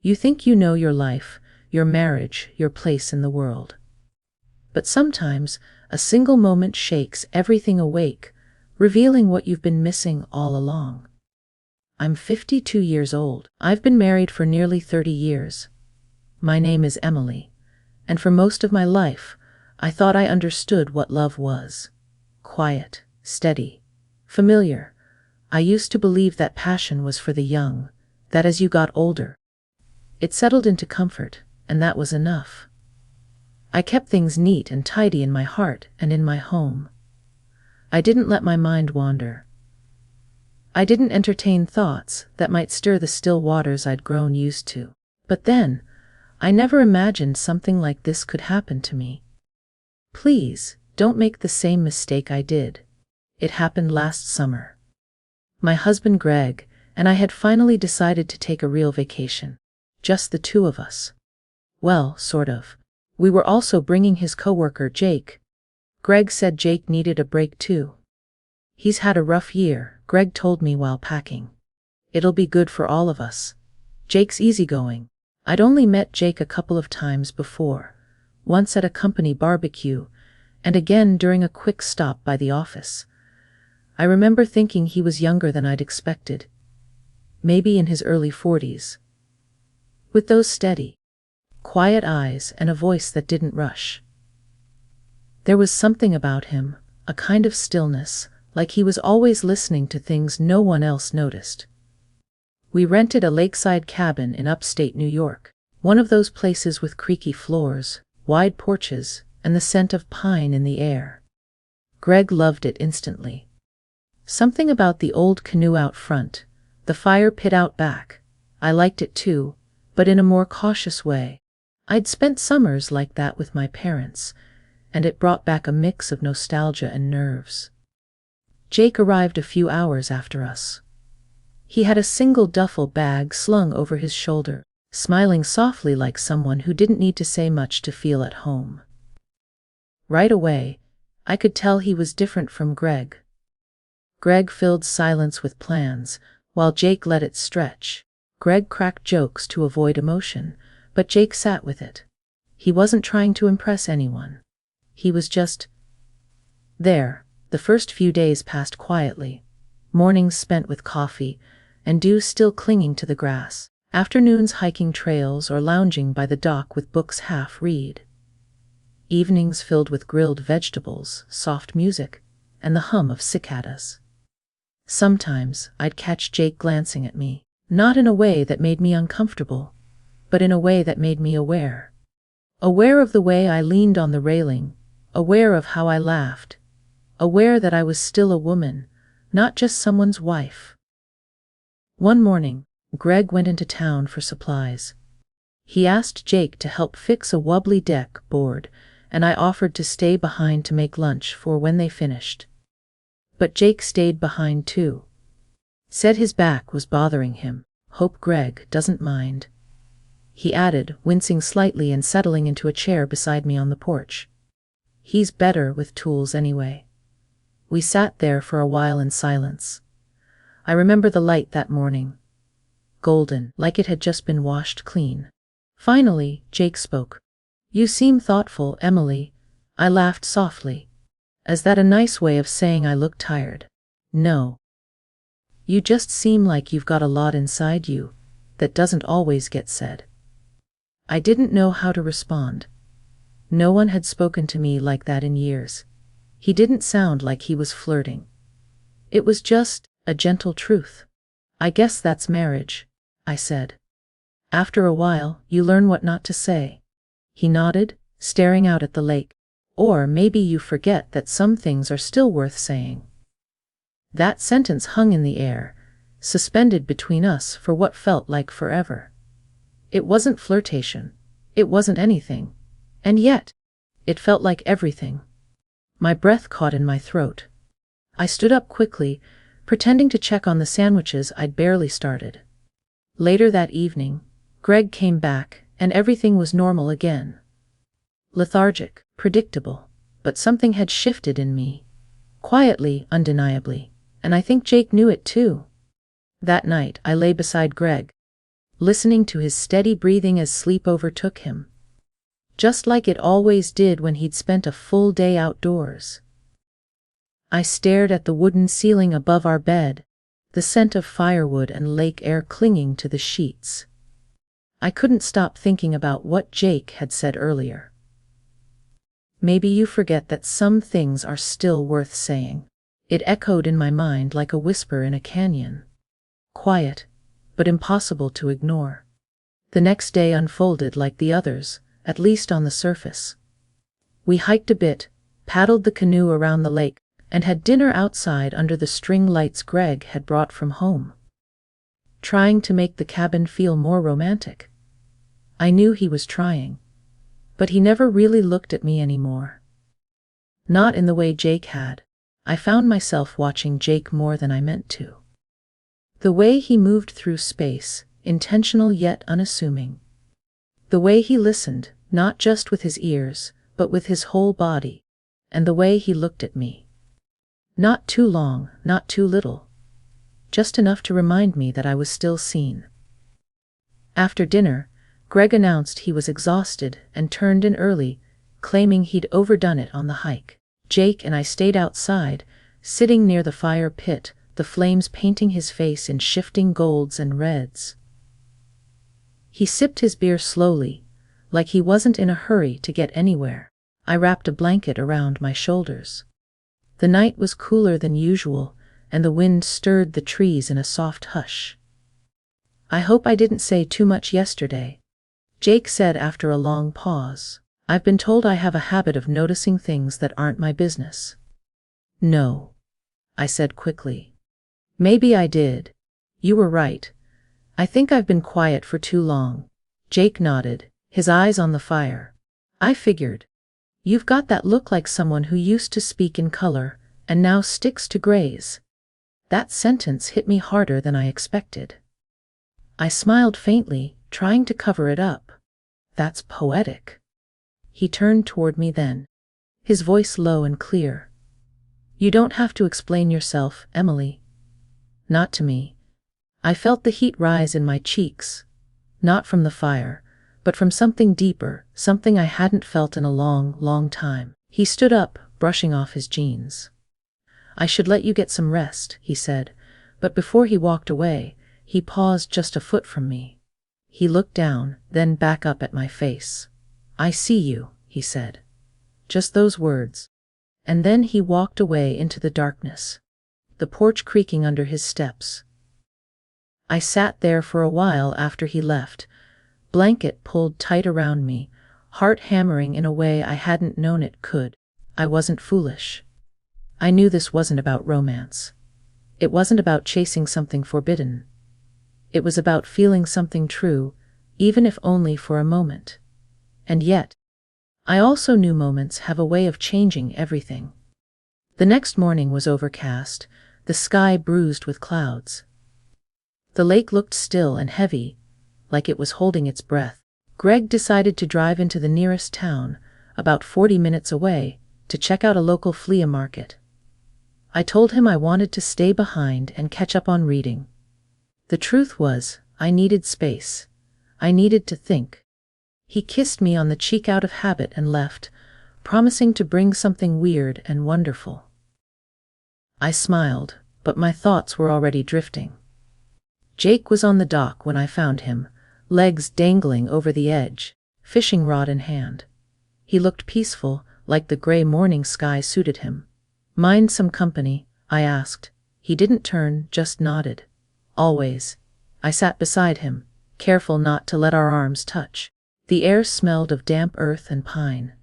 You think you know your life, your marriage, your place in the world. But sometimes, a single moment shakes everything awake, revealing what you've been missing all along. I'm 52 years old. I've been married for nearly 30 years. My name is Emily, and for most of my life, I thought I understood what love was. Quiet, steady, familiar. I used to believe that passion was for the young, that as you got older, it settled into comfort, and that was enough. I kept things neat and tidy in my heart and in my home. I didn't let my mind wander. I didn't entertain thoughts that might stir the still waters I'd grown used to. But then, I never imagined something like this could happen to me. Please, don't make the same mistake I did. It happened last summer. My husband Greg and I had finally decided to take a real vacation. Just the two of us. Well, sort of. We were also bringing his coworker Jake. Greg said Jake needed a break too. He's had a rough year, Greg told me while packing. It'll be good for all of us. Jake's easygoing. I'd only met Jake a couple of times before, once at a company barbecue, and again during a quick stop by the office. I remember thinking he was younger than I'd expected. Maybe in his early 40s. With those steady, quiet eyes and a voice that didn't rush. There was something about him, a kind of stillness, like he was always listening to things no one else noticed. We rented a lakeside cabin in upstate New York, one of those places with creaky floors, wide porches, and the scent of pine in the air. Greg loved it instantly. Something about the old canoe out front, the fire pit out back. I liked it too, but in a more cautious way. I'd spent summers like that with my parents, and it brought back a mix of nostalgia and nerves. Jake arrived a few hours after us. He had a single duffel bag slung over his shoulder, smiling softly like someone who didn't need to say much to feel at home. Right away, I could tell he was different from Greg. Greg filled silence with plans, while Jake let it stretch. Greg cracked jokes to avoid emotion, but Jake sat with it. He wasn't trying to impress anyone. He was just there. The first few days passed quietly, mornings spent with coffee, and dew still clinging to the grass, afternoons hiking trails or lounging by the dock with books half read, evenings filled with grilled vegetables, soft music, and the hum of cicadas. Sometimes I'd catch Jake glancing at me, not in a way that made me uncomfortable, but in a way that made me aware. Aware of the way I leaned on the railing, aware of how I laughed, aware that I was still a woman, not just someone's wife. One morning, Greg went into town for supplies. He asked Jake to help fix a wobbly deck board, and I offered to stay behind to make lunch for when they finished. But Jake stayed behind too. Said his back was bothering him. Hope Greg doesn't mind, he added, wincing slightly and settling into a chair beside me on the porch. He's better with tools anyway. We sat there for a while in silence. I remember the light that morning. Golden, like it had just been washed clean. Finally, Jake spoke. You seem thoughtful, Emily. I laughed softly. Is that a nice way of saying I look tired? No. You just seem like you've got a lot inside you that doesn't always get said. I didn't know how to respond. No one had spoken to me like that in years. He didn't sound like he was flirting. It was just a gentle truth. I guess that's marriage, I said. After a while, you learn what not to say. He nodded, staring out at the lake. Or maybe you forget that some things are still worth saying. That sentence hung in the air, suspended between us for what felt like forever. It wasn't flirtation. It wasn't anything. And yet, it felt like everything. My breath caught in my throat. I stood up quickly, pretending to check on the sandwiches I'd barely started. Later that evening, Greg came back, and everything was normal again. Lethargic, predictable, but something had shifted in me. Quietly, undeniably, and I think Jake knew it too. That night, I lay beside Greg. listening to his steady breathing as sleep overtook him, just like it always did when he'd spent a full day outdoors. I stared at the wooden ceiling above our bed, the scent of firewood and lake air clinging to the sheets. I couldn't stop thinking about what Jake had said earlier. Maybe you forget that some things are still worth saying. It echoed in my mind like a whisper in a canyon. Quiet, but impossible to ignore. The next day unfolded like the others, at least on the surface. We hiked a bit, paddled the canoe around the lake, and had dinner outside under the string lights Greg had brought from home, trying to make the cabin feel more romantic. I knew he was trying, but he never really looked at me anymore. Not in the way Jake had. I found myself watching Jake more than I meant to. The way he moved through space, intentional yet unassuming. The way he listened, not just with his ears, but with his whole body. And the way he looked at me. Not too long, not too little. Just enough to remind me that I was still seen. After dinner, Greg announced he was exhausted and turned in early, claiming he'd overdone it on the hike. Jake and I stayed outside, sitting near the fire pit, the flames painting his face in shifting golds and reds. He sipped his beer slowly, like he wasn't in a hurry to get anywhere. I wrapped a blanket around my shoulders. The night was cooler than usual, and the wind stirred the trees in a soft hush. I hope I didn't say too much yesterday, Jake said after a long pause. I've been told I have a habit of noticing things that aren't my business. No, I said quickly. Maybe I did. You were right. I think I've been quiet for too long. Jake nodded, his eyes on the fire. I figured. You've got that look like someone who used to speak in color, and now sticks to grays. That sentence hit me harder than I expected. I smiled faintly, trying to cover it up. That's poetic. He turned toward me then, his voice low and clear. You don't have to explain yourself, Emily. Not to me. I felt the heat rise in my cheeks, not from the fire, but from something deeper, something I hadn't felt in a long, long time. He stood up, brushing off his jeans. I should let you get some rest, he said, but before he walked away, he paused just a foot from me. He looked down, then back up at my face. I see you, he said. Just those words. And then he walked away into the darkness, the porch creaking under his steps. I sat there for a while after he left, blanket pulled tight around me, heart hammering in a way I hadn't known it could. I wasn't foolish. I knew this wasn't about romance. It wasn't about chasing something forbidden. It was about feeling something true, even if only for a moment. And yet, I also knew moments have a way of changing everything. The next morning was overcast, the sky bruised with clouds. The lake looked still and heavy, like it was holding its breath. Greg decided to drive into the nearest town, about 40 minutes away, to check out a local flea market. I told him I wanted to stay behind and catch up on reading. The truth was, I needed space. I needed to think. He kissed me on the cheek out of habit and left, promising to bring something weird and wonderful. I smiled, but my thoughts were already drifting. Jake was on the dock when I found him, legs dangling over the edge, fishing rod in hand. He looked peaceful, like the gray morning sky suited him. Mind some company? I asked. He didn't turn, just nodded. Always. I sat beside him, careful not to let our arms touch. The air smelled of damp earth and pine.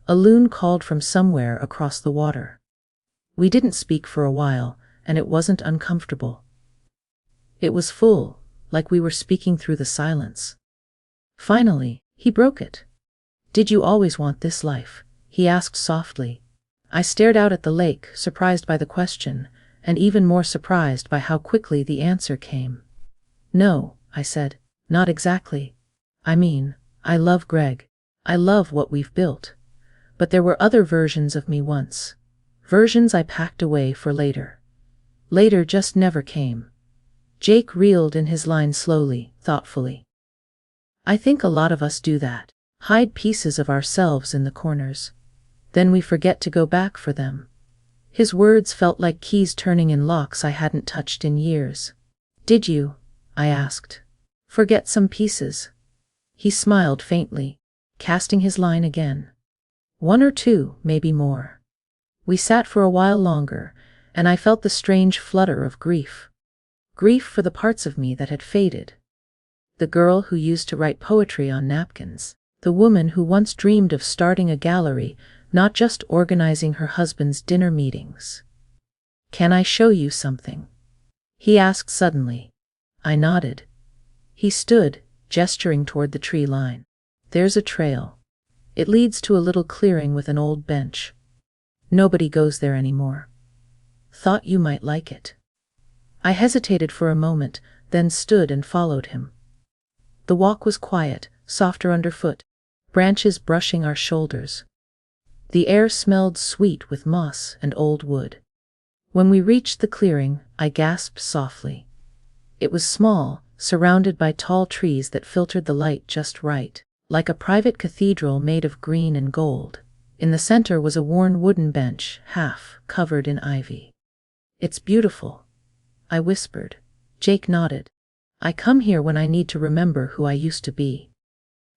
A loon called from somewhere across the water. We didn't speak for a while, and it wasn't uncomfortable. It was full, like we were speaking through the silence. Finally, he broke it. Did you always want this life? He asked softly. I stared out at the lake, surprised by the question, and even more surprised by how quickly the answer came. No, I said, not exactly. I mean, I love Greg. I love what we've built. But there were other versions of me once. Versions I packed away for later. Later just never came. Jake reeled in his line slowly, thoughtfully. I think a lot of us do that. Hide pieces of ourselves in the corners. Then we forget to go back for them. His words felt like keys turning in locks I hadn't touched in years. Did you, I asked, forget some pieces? He smiled faintly, casting his line again. One or two, maybe more. We sat for a while longer, and I felt the strange flutter of grief. Grief for the parts of me that had faded. The girl who used to write poetry on napkins. The woman who once dreamed of starting a gallery, not just organizing her husband's dinner meetings. Can I show you something? He asked suddenly. I nodded. He stood, gesturing toward the tree line. There's a trail. It leads to a little clearing with an old bench. Nobody goes there anymore. Thought you might like it. I hesitated for a moment, then stood and followed him. The walk was quiet, softer underfoot, branches brushing our shoulders. The air smelled sweet with moss and old wood. When we reached the clearing, I gasped softly. It was small, surrounded by tall trees that filtered the light just right, like a private cathedral made of green and gold. In the center was a worn wooden bench, half covered in ivy. It's beautiful, I whispered. Jake nodded. I come here when I need to remember who I used to be.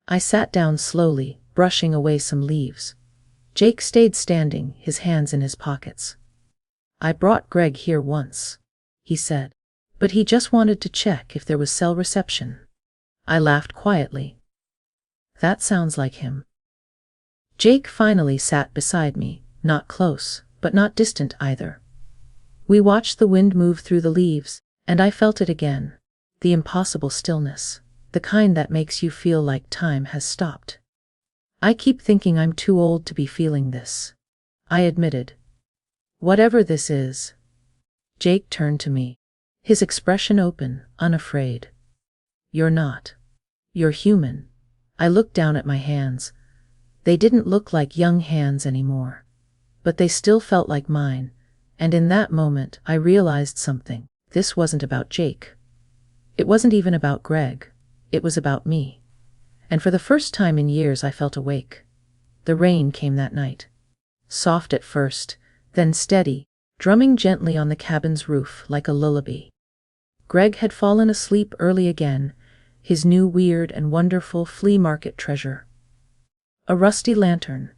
I sat down slowly, brushing away some leaves. Jake stayed standing, his hands in his pockets. I brought Greg here once, he said, but he just wanted to check if there was cell reception. I laughed quietly. That sounds like him. Jake finally sat beside me, not close, but not distant either. We watched the wind move through the leaves, and I felt it again. The impossible stillness, the kind that makes you feel like time has stopped. I keep thinking I'm too old to be feeling this, I admitted. Whatever this is. Jake turned to me, his expression open, unafraid. You're not. You're human. I looked down at my hands. They didn't look like young hands anymore, but they still felt like mine, and in that moment I realized something. This wasn't about Jake. It wasn't even about Greg. It was about me. And for the first time in years I felt awake. The rain came that night. Soft at first, then steady, drumming gently on the cabin's roof like a lullaby. Greg had fallen asleep early again, his new weird and wonderful flea market treasure. A rusty lantern,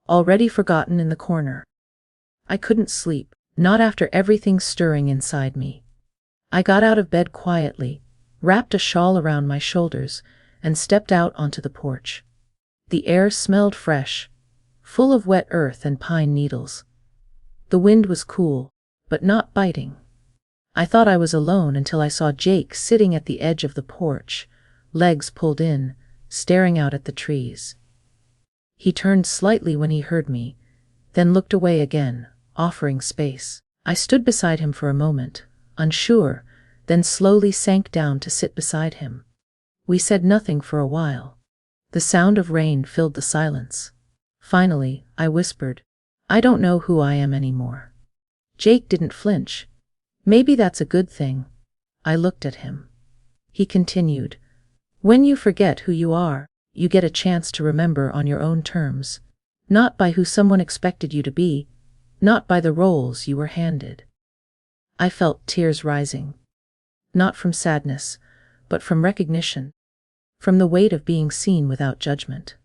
already forgotten in the corner. I couldn't sleep, not after everything stirring inside me. I got out of bed quietly, wrapped a shawl around my shoulders, and stepped out onto the porch. The air smelled fresh, full of wet earth and pine needles. The wind was cool, but not biting. I thought I was alone until I saw Jake sitting at the edge of the porch, legs pulled in, staring out at the trees. He turned slightly when he heard me, then looked away again, offering space. I stood beside him for a moment, unsure, then slowly sank down to sit beside him. We said nothing for a while. The sound of rain filled the silence. Finally, I whispered, I don't know who I am anymore. Jake didn't flinch. Maybe that's a good thing. I looked at him. He continued, when you forget who you are, you get a chance to remember on your own terms, not by who someone expected you to be, not by the roles you were handed. I felt tears rising. Not from sadness, but from recognition, from the weight of being seen without judgment.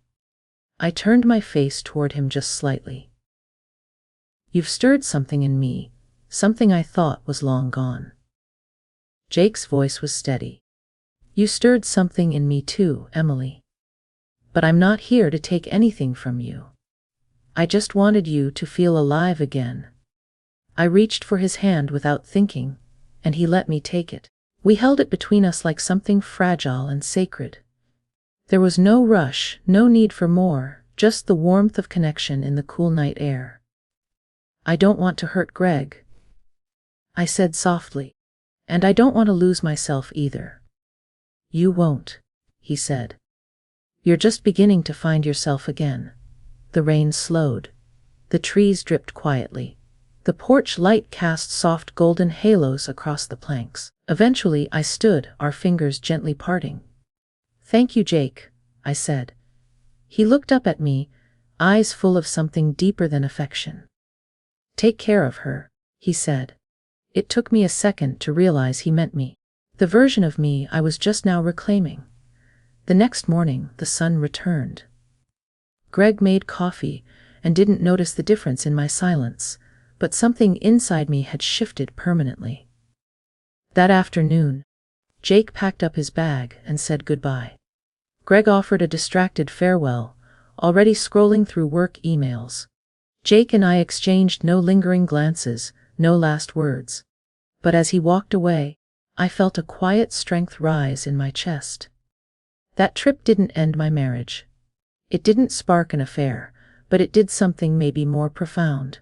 I turned my face toward him just slightly. You've stirred something in me, something I thought was long gone. Jake's voice was steady. You stirred something in me too, Emily. But I'm not here to take anything from you. I just wanted you to feel alive again. I reached for his hand without thinking, and he let me take it. We held it between us like something fragile and sacred. There was no rush, no need for more, just the warmth of connection in the cool night air. I don't want to hurt Greg, I said softly, and I don't want to lose myself either. You won't, he said. You're just beginning to find yourself again. The rain slowed. The trees dripped quietly. The porch light cast soft golden halos across the planks. Eventually, I stood, our fingers gently parting. "Thank you, Jake," I said. He looked up at me, eyes full of something deeper than affection. "Take care of her," he said. It took me a second to realize he meant me, the version of me I was just now reclaiming. The next morning, the sun returned. Greg made coffee and didn't notice the difference in my silence, but something inside me had shifted permanently. That afternoon, Jake packed up his bag and said goodbye. Greg offered a distracted farewell, already scrolling through work emails. Jake and I exchanged no lingering glances, no last words. But as he walked away, I felt a quiet strength rise in my chest. That trip didn't end my marriage. It didn't spark an affair, but it did something maybe more profound.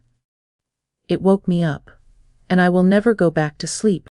It woke me up, and I will never go back to sleep